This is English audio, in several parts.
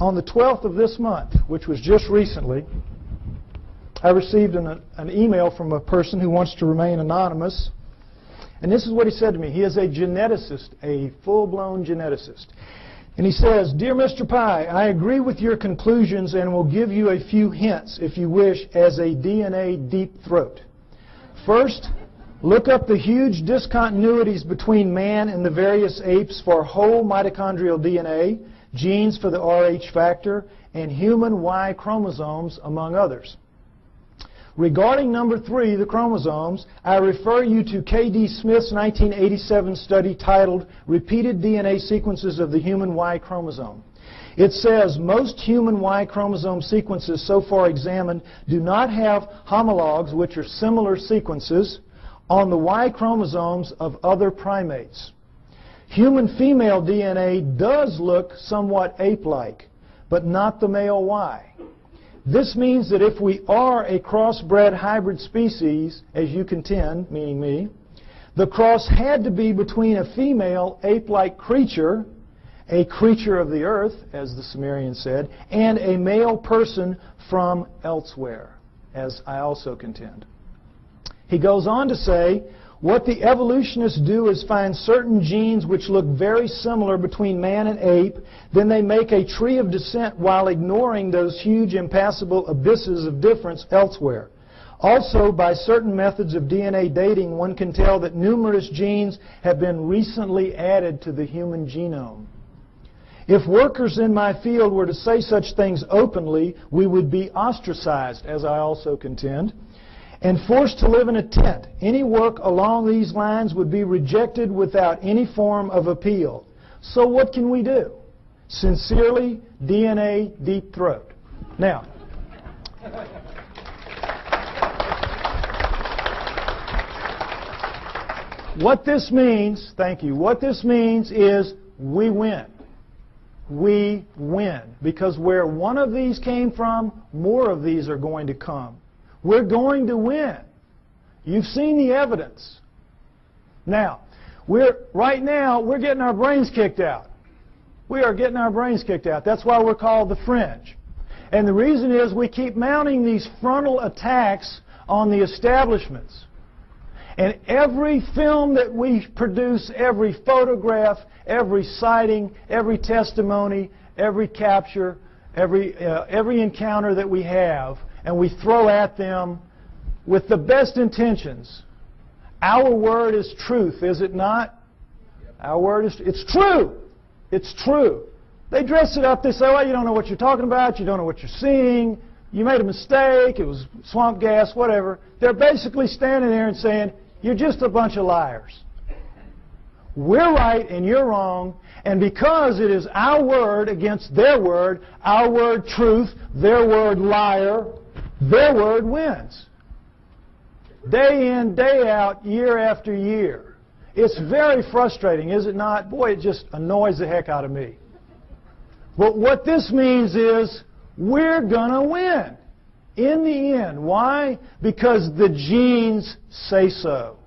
on the 12th of this month, which was just recently, I received an email from a person who wants to remain anonymous. And this is what he said to me. He is a geneticist, a full-blown geneticist. And he says, "Dear Mr. Pye, I agree with your conclusions and will give you a few hints, if you wish, as a DNA deep throat. First, look up the huge discontinuities between man and the various apes for whole mitochondrial DNA, genes for the Rh factor, and human Y chromosomes, among others. Regarding number 3, the chromosomes, I refer you to K.D. Smith's 1987 study titled Repeated DNA Sequences of the Human Y Chromosome. It says most human Y chromosome sequences so far examined do not have homologs, which are similar sequences, on the Y chromosomes of other primates. Human female DNA does look somewhat ape-like, but not the male Y. This means that if we are a crossbred hybrid species, as you contend, meaning me, the cross had to be between a female ape-like creature, a creature of the earth, as the Sumerians said, and a male person from elsewhere, as I also contend." He goes on to say, "What the evolutionists do is find certain genes which look very similar between man and ape, then they make a tree of descent while ignoring those huge impassable abysses of difference elsewhere. Also, by certain methods of DNA dating, one can tell that numerous genes have been recently added to the human genome. If workers in my field were to say such things openly, we would be ostracized, as I also contend, and forced to live in a tent. Any work along these lines would be rejected without any form of appeal. So what can we do? Sincerely, DNA Deep Throat." Now, what this means, thank you, what this means is we win. We win. Because where one of these came from, more of these are going to come. We're going to win. You've seen the evidence. Now, right now, we're getting our brains kicked out. We are getting our brains kicked out. That's why we're called the fringe. And the reason is we keep mounting these frontal attacks on the establishments. And every film that we produce, every photograph, every sighting, every testimony, every capture, every encounter that we have, and we throw at them with the best intentions. Our word is truth, is it not? Our word is, it's true. It's true. They dress it up, they say, well, you don't know what you're talking about, you don't know what you're seeing, you made a mistake, it was swamp gas, whatever. They're basically standing there and saying, you're just a bunch of liars. We're right and you're wrong, and because it is our word against their word, our word truth, their word liar, their word wins. Day in, day out, year after year. It's very frustrating, is it not? Boy, it just annoys the heck out of me. But what this means is we're going to win in the end. Why? Because the genes say so.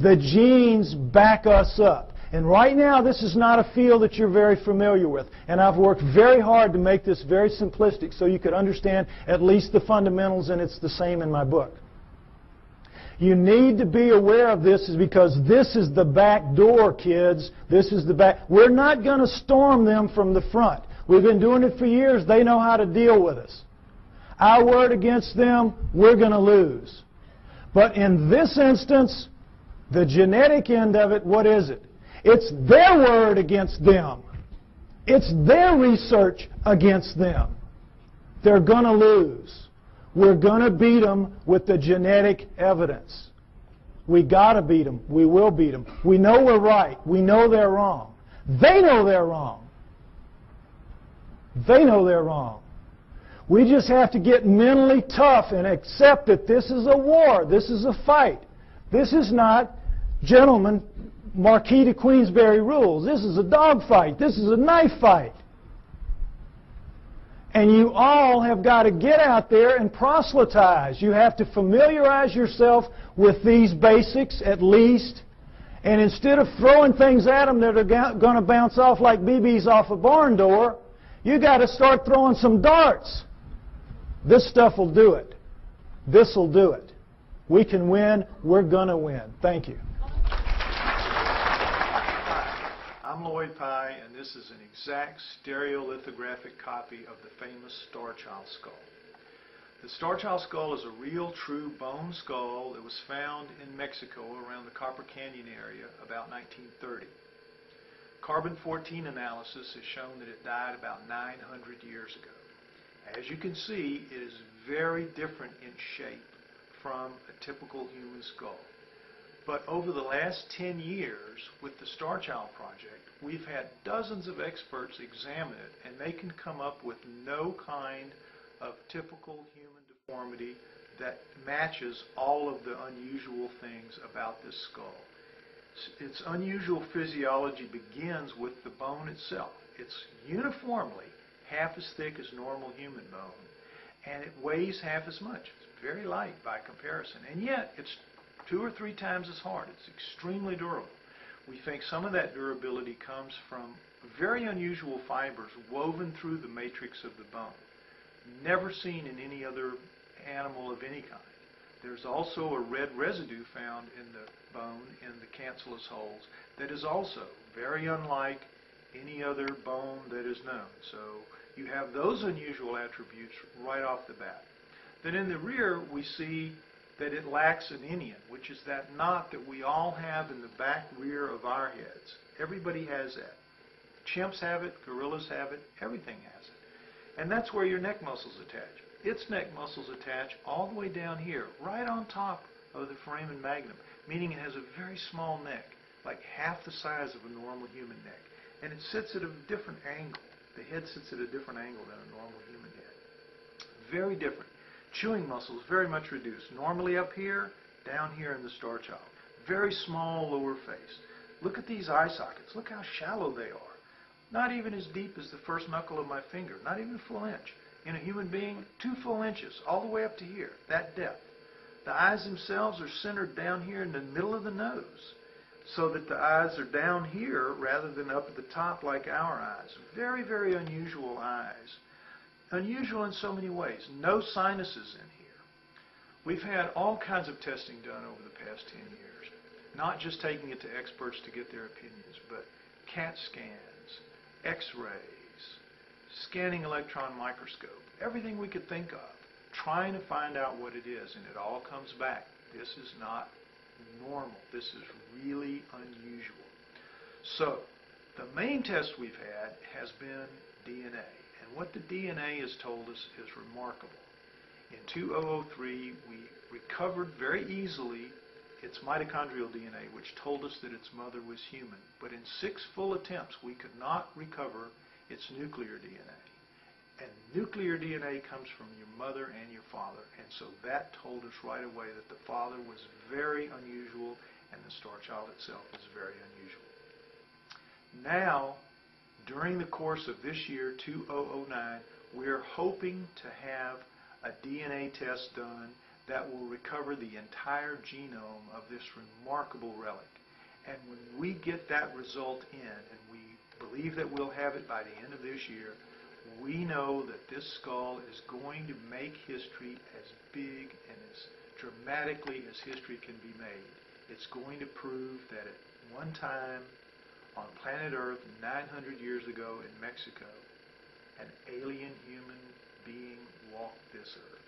The genes back us up. And right now, this is not a field that you're very familiar with. And I've worked very hard to make this very simplistic so you could understand at least the fundamentals, and it's the same in my book. You need to be aware of this is because this is the back door, kids. This is the back. We're not going to storm them from the front. We've been doing it for years. They know how to deal with us. Our word against them, we're going to lose. But in this instance, the genetic end of it, what is it? It's their word against them. It's their research against them. They're going to lose. We're going to beat them with the genetic evidence. We got to beat them. We will beat them. We know we're right. We know they're wrong. They know they're wrong. They know they're wrong. We just have to get mentally tough and accept that this is a war. This is a fight. This is not, gentlemen, Marquis de Queensberry rules. This is a dog fight. This is a knife fight. And you all have got to get out there and proselytize. You have to familiarize yourself with these basics at least. And instead of throwing things at them that are going to bounce off like BBs off a barn door, You got to start throwing some darts. This stuff will do it. This will do it. We can win. We're going to win. Thank you. I'm Pye, and this is an exact stereolithographic copy of the famous Star Child skull. The Star Child skull is a real, true bone skull that was found in Mexico around the Copper Canyon area about 1930. Carbon-14 analysis has shown that it died about 900 years ago. As you can see, it is very different in shape from a typical human skull. But over the last 10 years, with the Star Child project, we've had dozens of experts examine it, and they can come up with no kind of typical human deformity that matches all of the unusual things about this skull. Its unusual physiology begins with the bone itself. It's uniformly half as thick as normal human bone, and it weighs half as much. It's very light by comparison, and yet it's 2 or 3 times as hard. It's extremely durable. We think some of that durability comes from very unusual fibers woven through the matrix of the bone, never seen in any other animal of any kind. There's also a red residue found in the bone in the cancellous holes that is also very unlike any other bone that is known. So you have those unusual attributes right off the bat. Then in the rear we see that it lacks an inion, which is that knot that we all have in the back rear of our heads. Everybody has that. Chimps have it, gorillas have it, everything has it. And that's where your neck muscles attach. Its neck muscles attach all the way down here, right on top of the foramen magnum, meaning it has a very small neck, like half the size of a normal human neck. And it sits at a different angle. The head sits at a different angle than a normal human head. Very different. Chewing muscles very much reduced. Normally up here, down here in the Star Child. Very small lower face. Look at these eye sockets. Look how shallow they are. Not even as deep as the first knuckle of my finger. Not even a full inch. In a human being, 2 full inches, all the way up to here, that depth. The eyes themselves are centered down here in the middle of the nose, so that the eyes are down here rather than up at the top like our eyes. Very, very unusual eyes. Unusual in so many ways. No sinuses in here. We've had all kinds of testing done over the past 10 years. Not just taking it to experts to get their opinions, but CAT scans, X-rays, scanning electron microscope, everything we could think of, trying to find out what it is, and it all comes back. This is not normal. This is really unusual. So, the main test we've had has been DNA. And what the DNA has told us is remarkable. In 2003, we recovered very easily its mitochondrial DNA, which told us that its mother was human. But in 6 full attempts, we could not recover its nuclear DNA. And nuclear DNA comes from your mother and your father. And so that told us right away that the father was very unusual and the Star Child itself was very unusual. Now, during the course of this year, 2009, we're hoping to have a DNA test done that will recover the entire genome of this remarkable relic. And when we get that result in, and we believe that we'll have it by the end of this year, we know that this skull is going to make history as big and as dramatically as history can be made. It's going to prove that at one time on planet Earth 900 years ago in Mexico, an alien human being walked this earth.